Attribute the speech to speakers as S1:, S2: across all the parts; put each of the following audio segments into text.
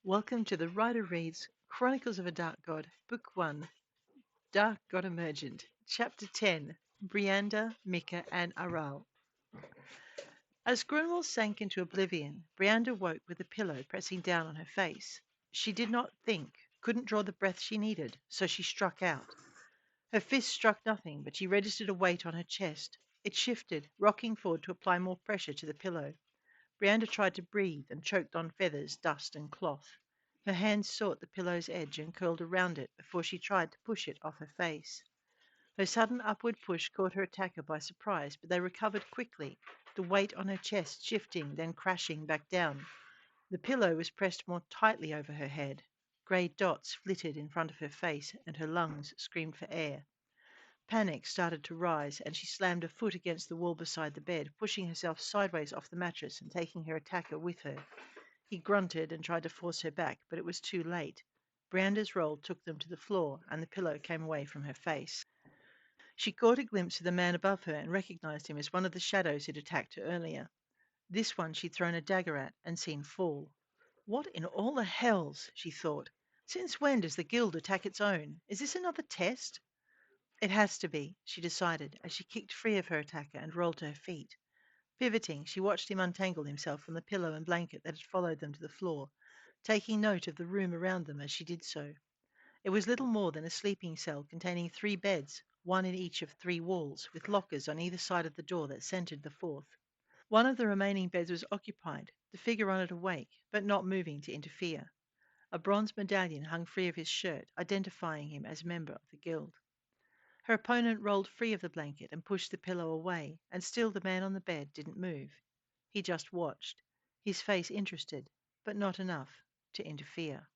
S1: Welcome to the Writer Reads Chronicles of a Dark God, Book 1, Dark God Emergent, Chapter 10, Brianda, Mika, and Aral. As Grunwald sank into oblivion, Brianda woke with a pillow pressing down on her face. She did not think, couldn't draw the breath she needed, so she struck out. Her fist struck nothing, but she registered a weight on her chest. It shifted, rocking forward to apply more pressure to the pillow. Brianda tried to breathe and choked on feathers, dust, and cloth. Her hands sought the pillow's edge and curled around it before she tried to push it off her face. Her sudden upward push caught her attacker by surprise, but they recovered quickly, the weight on her chest shifting, then crashing back down. The pillow was pressed more tightly over her head. Grey dots flitted in front of her face, and her lungs screamed for air. Panic started to rise, and she slammed a foot against the wall beside the bed, pushing herself sideways off the mattress and taking her attacker with her. He grunted and tried to force her back, but it was too late. Brianda's roll took them to the floor, and the pillow came away from her face. She caught a glimpse of the man above her and recognized him as one of the shadows who'd attacked her earlier. This one she'd thrown a dagger at and seen fall. What in all the hells, she thought. Since when does the guild attack its own? Is this another test? It has to be, she decided, as she kicked free of her attacker and rolled to her feet. Pivoting, she watched him untangle himself from the pillow and blanket that had followed them to the floor, taking note of the room around them as she did so. It was little more than a sleeping cell containing 3 beds, one in each of 3 walls, with lockers on either side of the door that centered the fourth. One of the remaining beds was occupied, the figure on it awake, but not moving to interfere. A bronze medallion hung free of his shirt, identifying him as a member of the guild. Her opponent rolled free of the blanket and pushed the pillow away, and still the man on the bed didn't move. He just watched, his face interested, but not enough to interfere.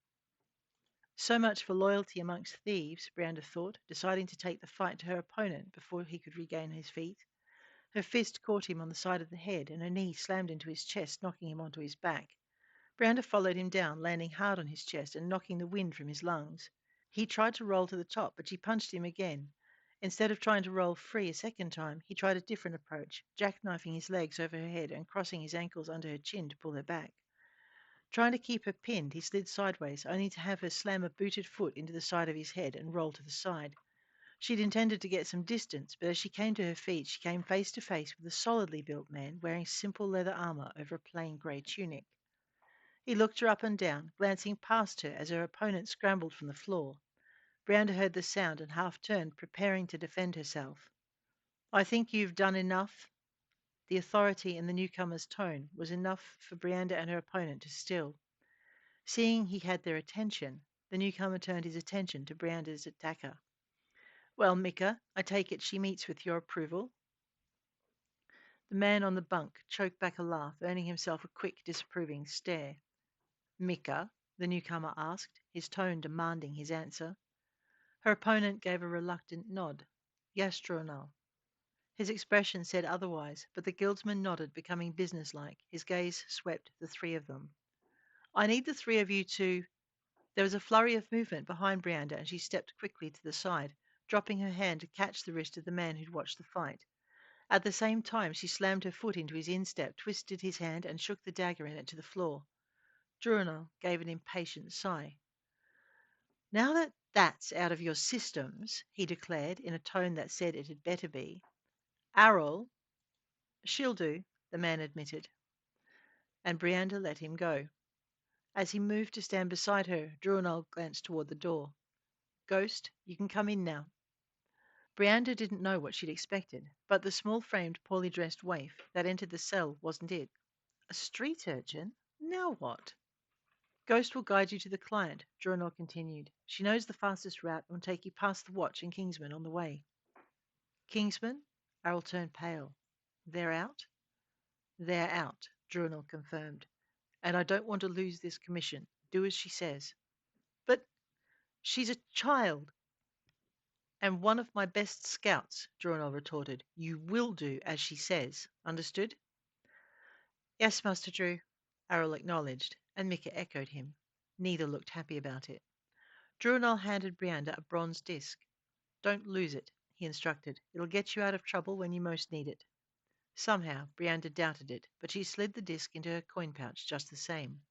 S1: So much for loyalty amongst thieves, Brianda thought, deciding to take the fight to her opponent before he could regain his feet. Her fist caught him on the side of the head, and her knee slammed into his chest, knocking him onto his back. Brianda followed him down, landing hard on his chest and knocking the wind from his lungs. He tried to roll to the top, but she punched him again. Instead of trying to roll free a second time, he tried a different approach, jackknifing his legs over her head and crossing his ankles under her chin to pull her back. Trying to keep her pinned, he slid sideways, only to have her slam a booted foot into the side of his head and roll to the side. She'd intended to get some distance, but as she came to her feet, she came face to face with a solidly built man wearing simple leather armor over a plain grey tunic. He looked her up and down, glancing past her as her opponent scrambled from the floor. Brianda heard the sound and half turned, preparing to defend herself. I think you've done enough. The authority in the newcomer's tone was enough for Brianda and her opponent to still. Seeing he had their attention, the newcomer turned his attention to Brianda's attacker. Well, Mika, I take it she meets with your approval? The man on the bunk choked back a laugh, earning himself a quick, disapproving stare. Mika? The newcomer asked, his tone demanding his answer. Her opponent gave a reluctant nod. Yastronal. His expression said otherwise, but the guildsman nodded, becoming businesslike. His gaze swept the 3 of them. I need the 3 of you to. There was a flurry of movement behind Brianda, and she stepped quickly to the side, dropping her hand to catch the wrist of the man who'd watched the fight. At the same time, she slammed her foot into his instep, twisted his hand, and shook the dagger in it to the floor. Druinal gave an impatient sigh. Now that that's out of your systems, he declared in a tone that said it had better be. Aral, she'll do, the man admitted, and Brianda let him go. As he moved to stand beside her, Druinal glanced toward the door. Ghost, you can come in now. Brianda didn't know what she'd expected, but the small-framed, poorly dressed waif that entered the cell wasn't it. A street urchin? Now what? Ghost will guide you to the client, Druinal continued. She knows the fastest route and will take you past the watch and Kingsman on the way. Kingsman? Aral turned pale. They're out? They're out, Druinal confirmed. And I don't want to lose this commission. Do as she says. But she's a child. And one of my best scouts, Druinal retorted. You will do as she says. Understood? Yes, Master Drew, Aral acknowledged, and Mika echoed him. Neither looked happy about it. Druinal handed Brianda a bronze disc. Don't lose it, he instructed. It'll get you out of trouble when you most need it. Somehow, Brianda doubted it, but she slid the disc into her coin pouch just the same.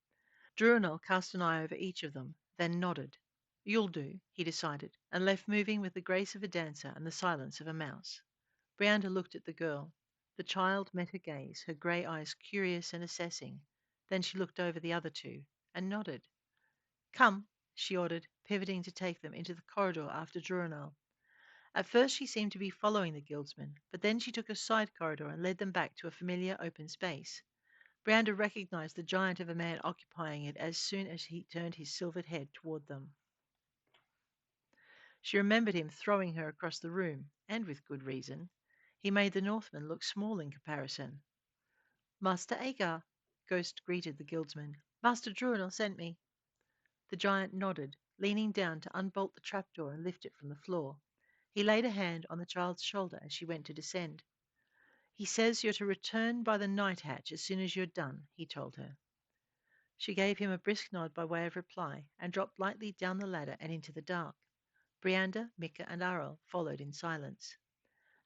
S1: Druanel cast an eye over each of them, then nodded. You'll do, he decided, and left moving with the grace of a dancer and the silence of a mouse. Brianda looked at the girl. The child met her gaze, her grey eyes curious and assessing. Then she looked over the other two and nodded. Come, she ordered, pivoting to take them into the corridor after Druanel. At first she seemed to be following the guildsmen, but then she took a side corridor and led them back to a familiar open space. Brianda recognized the giant of a man occupying it as soon as he turned his silvered head toward them. She remembered him throwing her across the room, and with good reason. He made the Northman look small in comparison. Master Agar, Ghost greeted the guildsman. Master Druanel sent me. The giant nodded, leaning down to unbolt the trapdoor and lift it from the floor. He laid a hand on the child's shoulder as she went to descend. He says you're to return by the night hatch as soon as you're done, he told her. She gave him a brisk nod by way of reply and dropped lightly down the ladder and into the dark. Brianda, Mika, and Aral followed in silence.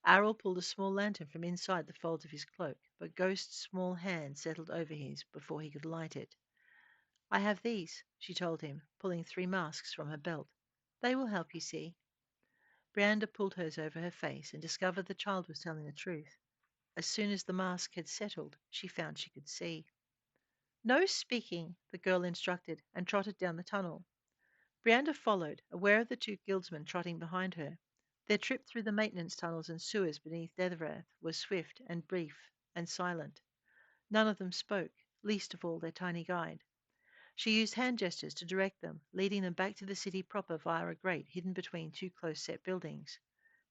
S1: Aral pulled a small lantern from inside the folds of his cloak, but Ghost's small hand settled over his before he could light it. I have these, she told him, pulling 3 masks from her belt. They will help you see. Brianda pulled hers over her face and discovered the child was telling the truth. As soon as the mask had settled, she found she could see. No speaking, the girl instructed, and trotted down the tunnel. Brianda followed, aware of the 2 guildsmen trotting behind her. Their trip through the maintenance tunnels and sewers beneath Deathrath was swift and brief and silent. None of them spoke, least of all their tiny guide. She used hand gestures to direct them, leading them back to the city proper via a grate hidden between 2 close-set buildings.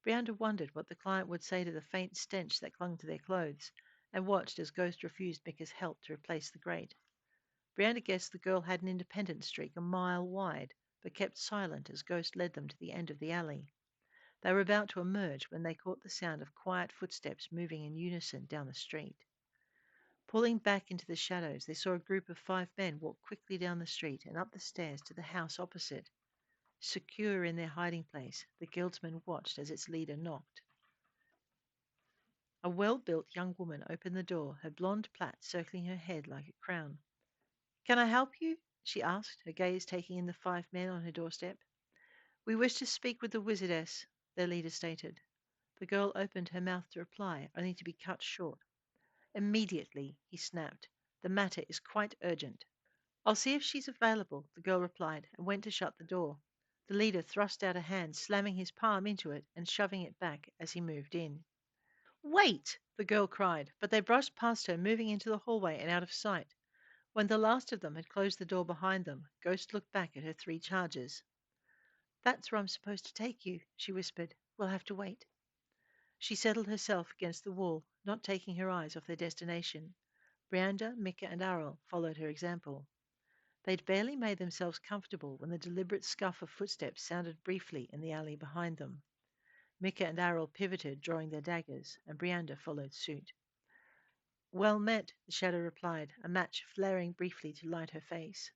S1: Brianda wondered what the client would say to the faint stench that clung to their clothes, and watched as Ghost refused Mika's help to replace the grate. Brianda guessed the girl had an independent streak a mile wide, but kept silent as Ghost led them to the end of the alley. They were about to emerge when they caught the sound of quiet footsteps moving in unison down the street. Pulling back into the shadows, they saw a group of 5 men walk quickly down the street and up the stairs to the house opposite. Secure in their hiding place, the guildsmen watched as its leader knocked. A well-built young woman opened the door, her blonde plait circling her head like a crown. "Can I help you?" she asked, her gaze taking in the 5 men on her doorstep. "We wish to speak with the wizardess," their leader stated. The girl opened her mouth to reply, only to be cut short. "Immediately," he snapped. "The matter is quite urgent." "I'll see if she's available," the girl replied, and went to shut the door. The leader thrust out a hand, slamming his palm into it and shoving it back as he moved in. "Wait!" the girl cried, but they brushed past her, moving into the hallway and out of sight. When the last of them had closed the door behind them, Ghost looked back at her 3 charges. "That's where I'm supposed to take you," she whispered. "We'll have to wait." She settled herself against the wall, not taking her eyes off their destination. Brianda, Mika, and Aral followed her example. They'd barely made themselves comfortable when the deliberate scuff of footsteps sounded briefly in the alley behind them. Mika and Aral pivoted, drawing their daggers, and Brianda followed suit. "Well met," the shadow replied, a match flaring briefly to light her face.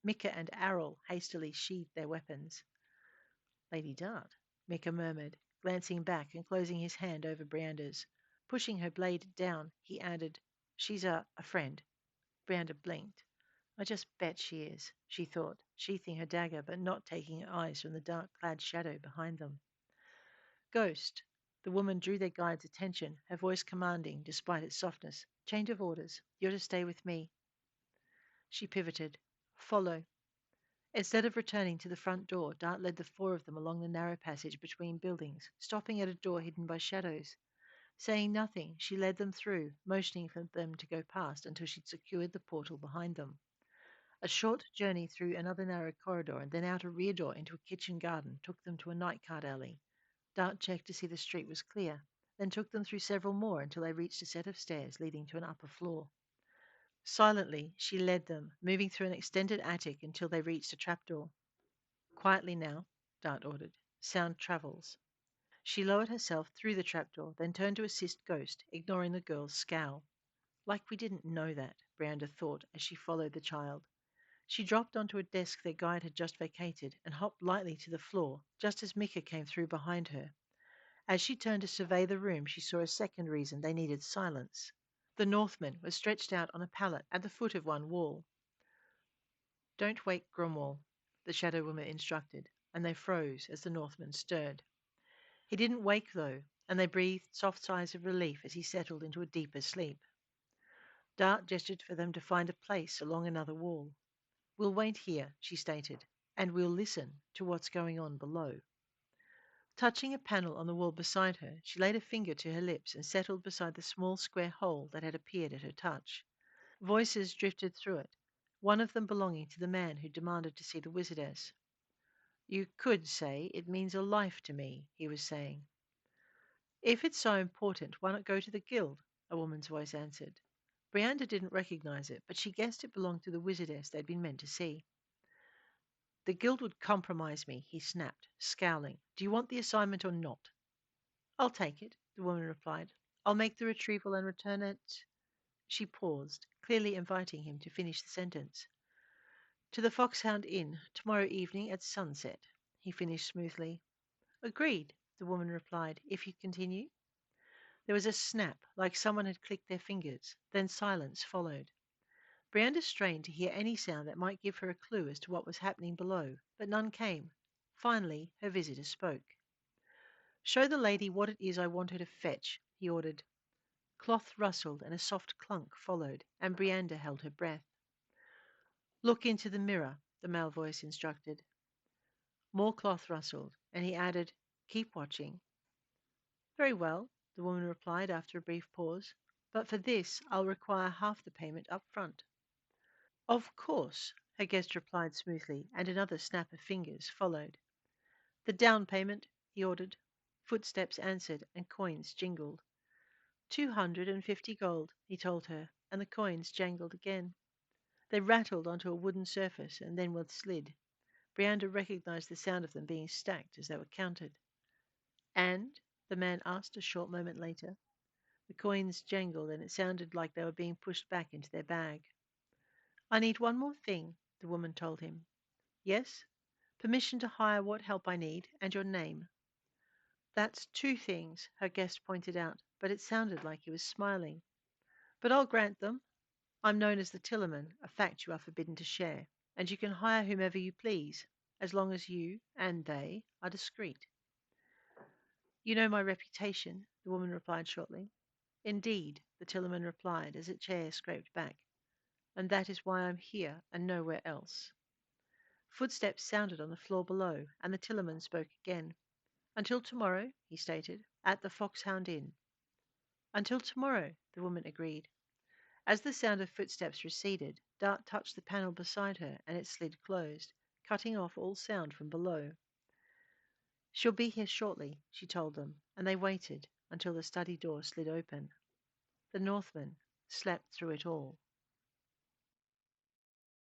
S1: Mika and Aral hastily sheathed their weapons. "Lady Dart," Mika murmured, glancing back and closing his hand over Brianda's. Pushing her blade down, he added, "She's a friend." Brianda blinked. "I just bet she is," she thought, sheathing her dagger but not taking her eyes from the dark-clad shadow behind them. "Ghost." The woman drew their guide's attention, her voice commanding despite its softness. "Change of orders. You're to stay with me." She pivoted. "Follow." Instead of returning to the front door, Dart led the 4 of them along the narrow passage between buildings, stopping at a door hidden by shadows. Saying nothing, she led them through, motioning for them to go past until she'd secured the portal behind them. A short journey through another narrow corridor and then out a rear door into a kitchen garden took them to a night cart alley. Dart checked to see the street was clear, then took them through several more until they reached a set of stairs leading to an upper floor. Silently, she led them, moving through an extended attic until they reached a trapdoor. "Quietly now," Dart ordered. "Sound travels." She lowered herself through the trapdoor, then turned to assist Ghost, ignoring the girl's scowl. Like we didn't know that, Brianda thought as she followed the child. She dropped onto a desk their guide had just vacated and hopped lightly to the floor, just as Mika came through behind her. As she turned to survey the room, she saw a second reason they needed silence. The Northman was stretched out on a pallet at the foot of one wall. Don't wake Gromwall, the shadow woman instructed, and they froze as the Northman stirred. He didn't wake, though, and they breathed soft sighs of relief as he settled into a deeper sleep. Dart gestured for them to find a place along another wall. We'll wait here, she stated, and we'll listen to what's going on below. Touching a panel on the wall beside her, she laid a finger to her lips and settled beside the small square hole that had appeared at her touch. Voices drifted through it, one of them belonging to the man who demanded to see the wizardess. You could say it means a life to me, he was saying. If it's so important, why not go to the guild? A woman's voice answered. Brianda didn't recognize it, but she guessed it belonged to the wizardess they'd been meant to see. The guild would compromise me, he snapped, scowling. Do you want the assignment or not? I'll take it, the woman replied. I'll make the retrieval and return it. She paused, clearly inviting him to finish the sentence. To the Foxhound Inn, tomorrow evening at sunset, he finished smoothly. Agreed, the woman replied. If you continue. There was a snap, like someone had clicked their fingers. Then silence followed. Brianda strained to hear any sound that might give her a clue as to what was happening below, but none came. Finally, her visitor spoke. Show the lady what it is I want her to fetch, he ordered. Cloth rustled and a soft clunk followed, and Brianda held her breath. Look into the mirror, the male voice instructed. More cloth rustled, and he added, Keep watching. Very well, the woman replied after a brief pause. But for this, I'll require half the payment up front. Of course, her guest replied smoothly, and another snap of fingers followed. The down payment, he ordered. Footsteps answered, and coins jingled. 250 gold, he told her, and the coins jangled again. They rattled onto a wooden surface and then were slid. Brianda recognized the sound of them being stacked as they were counted. And? The man asked a short moment later. The coins jangled, and it sounded like they were being pushed back into their bag. I need one more thing, the woman told him. Yes? Permission to hire what help I need, and your name. That's two things, her guest pointed out, but it sounded like he was smiling. But I'll grant them. I'm known as the Tillerman, a fact you are forbidden to share, and you can hire whomever you please, as long as you and they are discreet. You know my reputation, the woman replied shortly. Indeed, the Tillerman replied as a chair scraped back, and that is why I'm here and nowhere else. Footsteps sounded on the floor below, and the Tillerman spoke again. Until tomorrow, he stated, at the Foxhound Inn. Until tomorrow, the woman agreed. As the sound of footsteps receded, Dart touched the panel beside her, and it slid closed, cutting off all sound from below. She'll be here shortly, she told them, and they waited until the study door slid open. The Northman slept through it all.